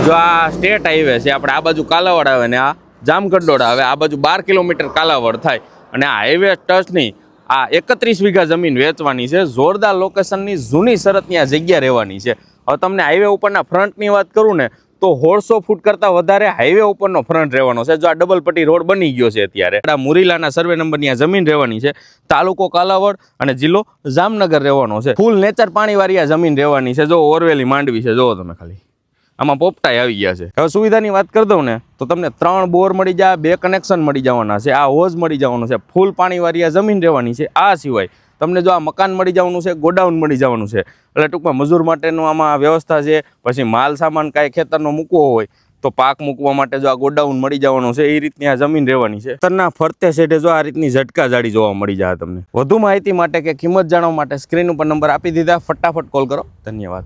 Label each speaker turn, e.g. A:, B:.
A: જો આ state highway છે, આપણે આ બાજુ કાલાવડ આવે ને આ જામકંડોળ આવે, આ બાજુ 12 કિલોમીટર કાલાવડ થાય અને આ હાઈવે ટચની આ 31 વીઘા જમીન વેચવાની છે. જોરદાર લોકેશનની જૂની શરતની આ જગ્યા રહેવાની છે. હવે તમને હાઈવે ઉપરના ફ્રન્ટની વાત કરું ને તો 150 ફૂટ કરતાં વધારે હાઈવે ઉપરનો ફ્રન્ટ રહેવાનો છે. જો આ ડબલ પટ્ટી રોડ બની ગયો છે અત્યારે. આ મુરીલાના સર્વે નંબરની આ જમીન રહેવાની છે. તાલુકો કાલાવડ અને જિલ્લો જામનગર રહેવાનો છે. ફૂલ નેચર પાણીવાળી આ જમીન રહેવાની છે. જો ઓરવેલી માંડવી છે, જોવો તમે ખાલી આમાં પોપટાઈ આવી ગયા છે. હવે સુવિધાની વાત કરી દઉં ને તો તમને 3 બોર મળી જાય, 2 કનેક્શન મળી જવાના છે, આ હોઝ મળી જવાનું છે, ફૂલ પાણીવાળી આ જમીન રહેવાની છે. આ સિવાય તમને જો આ મકાન મળી જવાનું છે, ગોડાઉન મળી જવાનું છે, એટલે ટૂંકમાં મજૂર માટેનું આમાં વ્યવસ્થા છે. પછી માલ સામાન કાંઈ ખેતરનો મૂકવો હોય તો પાક મૂકવા માટે જો આ ગોડાઉન મળી જવાનું છે, એ રીતની આ જમીન રહેવાની છે. ખેતરના ફરતે સેટે જો આ રીતની ઝટકા જાડી જોવા મળી જાય તમને. વધુ માહિતી માટે કે કિંમત જાણવા માટે સ્ક્રીન ઉપર નંબર આપી દીધા, ફટાફટ કોલ કરો. ધન્યવાદ.